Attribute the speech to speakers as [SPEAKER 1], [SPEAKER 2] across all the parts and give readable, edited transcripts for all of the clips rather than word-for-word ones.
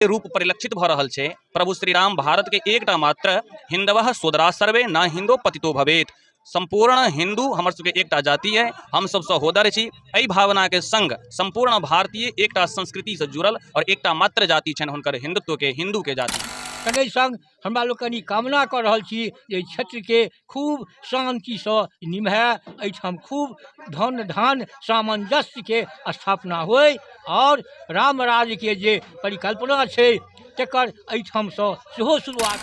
[SPEAKER 1] रूप परिलक्षित भ रहल छै। प्रभु श्री राम भारत के एकटा मात्र हिंदवः सोदरा सर्वे न हिंदो पतितो भवेत। संपूर्ण हिंदू हमर सबके एकटा जाति है, हम सब सहोदर छी। एहि भावना के संग संपूर्ण भारतीय एकटा संस्कृति से जुड़ल और एकटा मात्र जाति छन हुनकर हिंदुत्व के, हिंदू के जाति।
[SPEAKER 2] संगे संग हमरा लोकनि कामना कर रहल छी जे क्षेत्र के खूब शांति से निमहे, एहिठाम खूब धन धान सामंजस्य के स्थापना होय और राम राज्य के जे परिकल्पना छै तकर एहिठाम से सेहो शुरुआत।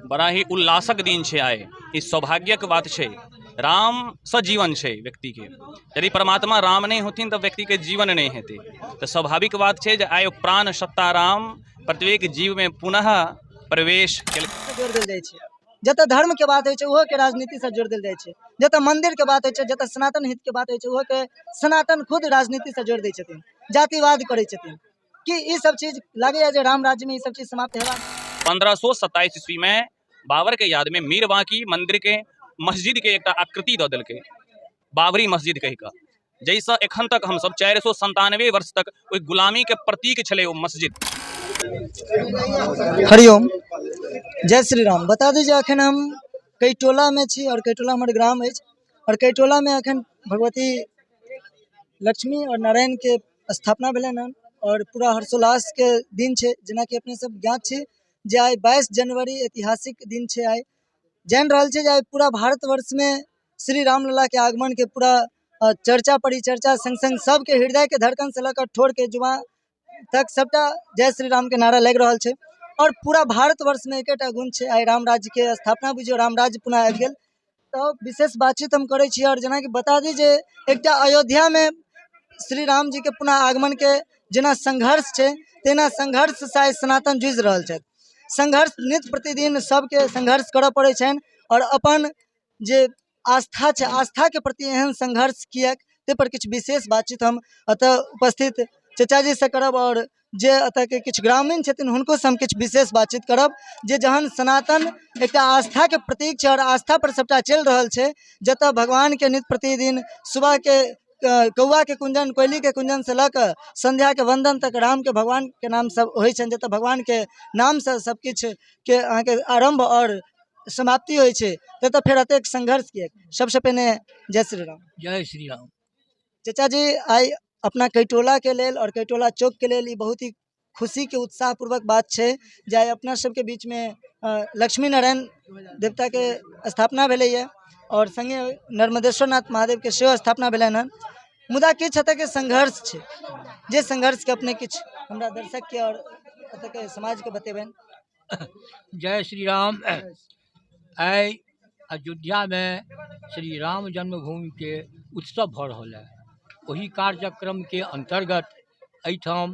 [SPEAKER 1] बड़ा ही उल्लासक दिन छै आइ। ई सौभाग्यक बात छै। राम से जीवन छै व्यक्ति के। यदि परमात्मा राम नहीं होथिन तो व्यक्ति के जीवन नहीं हेतै। तो स्वाभाविक बात छै जे आइ प्राण सत्ता राम प्रत्येक जीव में पुनः प्रवेश
[SPEAKER 3] जोड़ देल जाइ छै। जतऽ धर्म के बात होइ छै ओहो के राजनीति से जोड़ देल जाइ छै। जतऽ मंदिर के बात होइ छै, जतऽ सनातन हित के बात होइ छै ओहो के सनातन खुद राजनीति से जोड़ दै छथिन, जातिवाद करै छथिन। कि ई सब चीज लागैया जे राम राज्य में ई सब चीज समाप्त हेबाक।
[SPEAKER 1] 1527 ईस्वी में बाबर के याद में मीर बांकी मंदिर के मस्जिद के एक आकृति दऽ देलकै, बाबरी मस्जिद कहि कऽ, जैसे एखन तक हम सब 497 वर्ष तक ओहि गुलामी के प्रतीक छलै ओ मस्जिद।
[SPEAKER 3] हरिओम, जय श्री राम। बता दीजिए अखन हम कैटोला में छी और कैटोला हमारे ग्राम है और कैटोला में अखन भगवती लक्ष्मी और नारायण के स्थापना भेलन हन और पूरा हर्षोल्लास के दिन छै। जेना कि अपने सब ज्ञात छी जे आइ 22 जनवरी ऐतिहासिक दिन छै। आइ जान रहल छै जे आइ पूरा भारतवर्ष में श्री रामलला के आगमन के पूरा चर्चा परिचर्चा संग संग सबके हृदय के धड़कन से लेकर ठोर के जुबा तक सबटा जय श्री राम के नारा लग रहा है। और पूरा भारतवर्ष में एकेटा गुण है, आइ राम राज्य के स्थापना बुझियो राम राज्य पुनः आबि गेल। तो विशेष बातचीत हम करे छी और जेना कि बता दी जे एकटा अयोध्या में श्री राम जी के पुनः आगमन के जेना संघर्ष है तेना संघर्ष से आइ सनातन जूझ रहल है। संघर्ष नित्य प्रतिदिन सबके संघर्ष करऽ पड़े छनि और अपन जे आस्था है आस्था के प्रति एहन संघर्ष किया ते पर किछु विशेष बातचीत हम अतः उपस्थित चचा जी से करब और जे अतः के किछु ग्रामीण छथिन हुनको से हम किछु विशेष बातचीत करब जे जहन सनातन एक आस्था के प्रतीक है और आस्था पर सबटा चल रहल है। जतऽ भगवान के नित्य प्रतिदिन सुबह के कौआ के कुंजन कोयली के कुंजन से लऽ संध्या के वंदन तक राम के भगवान के नाम सब होइ छनि, जतऽ भगवान के नाम से सब किछु के अहाँ के आरंभ और समाप्ति होइ छै, ततऽ फेर अतेक संघर्ष किया। सबसे पहले जय श्री राम।
[SPEAKER 2] जय श्री राम।
[SPEAKER 3] चचा जी आई अपना कैटोला के लेल और कैटोला चौक के लेल बहुत ही खुशी के उत्साह पूर्वक बात है जे आइ अपना सबके बीच में लक्ष्मी नारायण देवता के स्थापना भेलै और संगे नर्मदेश्वर नाथ महादेव के सेहो स्थापना भेलनि हन। मुदा किछु एतऽ के संघर्ष है, जे संघर्ष के अपने किछु हमरा दर्शक के और एतऽ के समाज के बतेबनि।
[SPEAKER 2] जय श्री राम। आइ अयोध्या में श्री राम जन्मभूमि के उत्सव भ रहल है। वही कार्यक्रम के अंतर्गत एठाम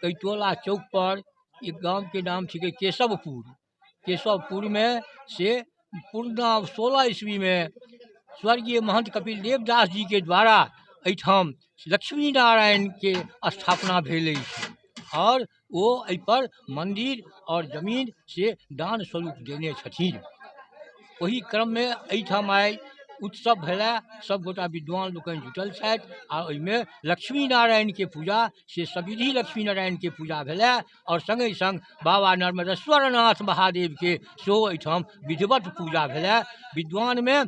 [SPEAKER 2] कैटोला चौक पर एक गांव के नाम है केशवपुर। केशवपुर में से पूर्णा 16 ईस्वी में स्वर्गीय महंत कपिल देवदास जी के द्वारा एठाम लक्ष्मी नारायण के स्थापना भेल और वो एहि पर मंदिर और जमीन से दान स्वरूप देने छथिन। वही क्रम में एठाम आइ उत्सव भेला, सब गोटा विद्वान लोकनि जुटल छथि आ ओहिमे लक्ष्मी नारायण के पूजा से सविधि लक्ष्मी नारायण के पूजा भेला और संगे संग बाबा नर्मदेश्वर नाथ महादेव के सेहो एठाम विधिवत पूजा भेला। विद्वान में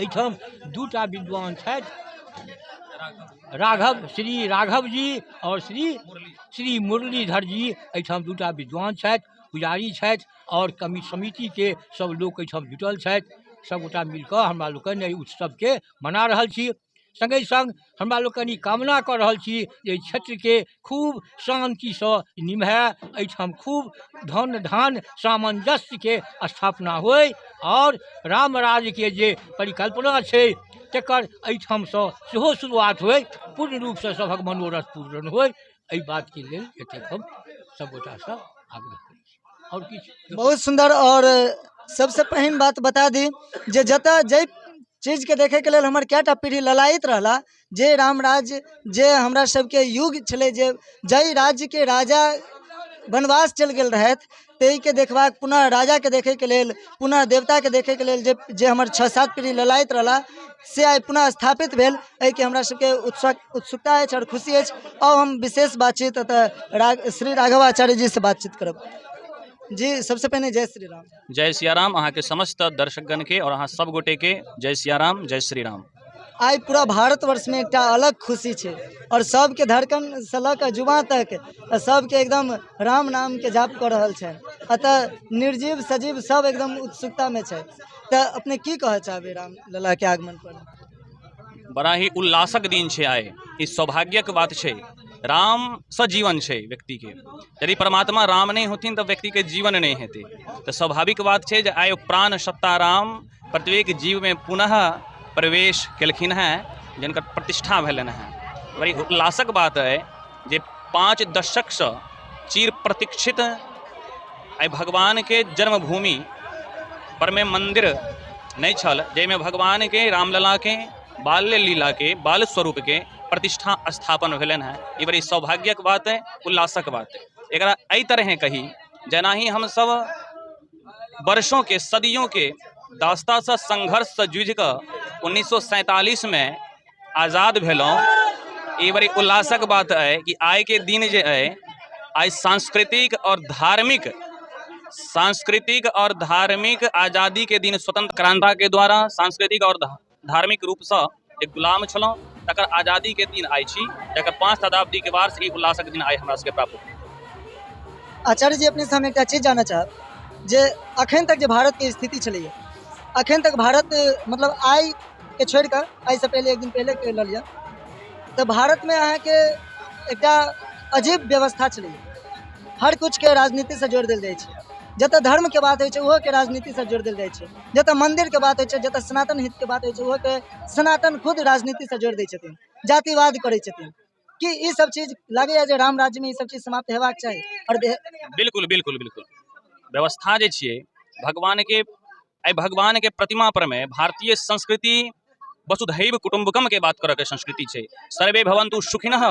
[SPEAKER 2] एठाम दूटा विद्वान छथि, राघव श्री राघव जी और श्री मुरलीधर जी एठाम दूटा विद्वान छथि, पुजारी छथि और समिति के सब लोग एठाम जुटल छथि। सब गोटा मिलकर हमरा लोकनि एहि उत्सव के मना रहल छी। संगे संग हमरा लोकनि कामना कर रहल छी जे क्षेत्र के खूब शांति से निमहे, एठाम खूब धन धान सामंजस्य के स्थापना होय और राम राज्य के जे परिकल्पना छै तकर एठाम से सेहो शुरुआत होय, पूर्ण रूप से सबक मनोरथ पूर्ण होय। एहि बात के लेल एतेक हम सब गोटा से आग्रह करै छी। और किछु
[SPEAKER 3] बहुत सुंदर। और सबसे पहिन बात बता दी जे जतऽ जै चीज के देखे के लेल हमर कएटा पीढ़ी ललायित रहला, जे राम राज्य जे हमरा सबके युग छलै, जे जय राज्य के राजा वनवास चल गेल रहथि ताहि के देखबाक, पुनः राजा के देखे के लेल, पुनः देवता के देखे के लेल जे हमर 6-7 पीढ़ी ललायत रहला से आइ पुनः स्थापित भेल। एहि के हमरा सबके उत्सुकता अछि और खुशी अछि। अब हम विशेष बातचीत श्री राघवाचार्य जी से बातचीत करब। जी सबसे पहले जय श्री राम।
[SPEAKER 1] जय सियाराम अहाँ के समस्त दर्शकगण के और अहाँ सब गोटे के जय सियाराम, जय श्री राम।
[SPEAKER 3] आई पूरा भारतवर्ष में एक अलग खुशी है और सबके धड़कन से लऽ जुबा तक सबके एकदम राम नाम के जाप कर रहल छै। अतः निर्जीव सजीव सब एकदम उत्सुकता में छै। तो अपने की कह चाहबे राम लला के आगमन पर?
[SPEAKER 1] बड़ा ही उल्लासक दिन छै आइ। ई सौभाग्यक बात छै। राम सँ जीवन छै व्यक्ति के। यदि परमात्मा राम नहीं होथिन तो व्यक्ति के जीवन नहीं हेतै। तो स्वाभाविक बात छै जे आइ प्राण सत्ता राम प्रत्येक जीव में पुनः प्रवेश केलखिन हैं, जिनकर प्रतिष्ठा भेलन हैं। बड़ी उल्लासक बात है जे 5 दशक से चिर प्रतीक्षित आइ भगवान के जन्मभूमि पर में मंदिर नहीं छल, जैमे भगवान के रामलला के बाल्य लीला के बाल स्वरूप के प्रतिष्ठा स्थापन भेलन है। ये बड़ी सौभाग्यक बात है, उल्लासक बात है। एकरा एहि तरह कही जेना ही हम सब वर्षों के सदियों के दास्ता से संघर्ष से जूझ कर 1947 में आज़ाद भेलों। ये बड़ी उल्लासक बात है कि आइ के दिन जे है आइ सांस्कृतिक और धार्मिक आज़ादी के दिन, स्वतंत्र क्रांति के द्वारा सांस्कृतिक और धार्मिक रूप से एक गुलाम छलों, तकर आज़ादी के दिन आइ छी, जकर 5 शताब्दी के बाद ई उल्लासक दिन आइ हमरा सबके प्राप्त भेल।
[SPEAKER 3] आचार्य जी अपने से हम एक चीज जानना चाहब जे अखन तक जे भारत के स्थिति छलै, अखन तक भारत मतलब आइ के छोड़ कर आइ से पहले एक दिन पहले के ल लिया तो भारत में अहाँ के एक अजीब व्यवस्था छलै। हर कुछ के राजनीति से जोड़ देल जाइ छै। जतऽ धर्म के बात होइ छै ओहो के राजनीति से जोड़ देल जाइ छै। जतऽ मंदिर के बात होइ छै, जतऽ सनातन हित के बात होइ छै ओहो के सनातन खुद राजनीति से जोड़ दै छथिन, जातिवाद करै छथिन। कि ई सब चीज लागैया जे राम राज्य में ई सब चीज समाप्त हेबाक चाही? और
[SPEAKER 1] बिल्कुल बिल्कुल बिल्कुल व्यवस्था जे छियै भगवान के प्रतिमा पर में भारतीय संस्कृति वसुधैव कुटुंबकम के बात करऽ के संस्कृति छै। सर्वे भवन्तु सुखिनः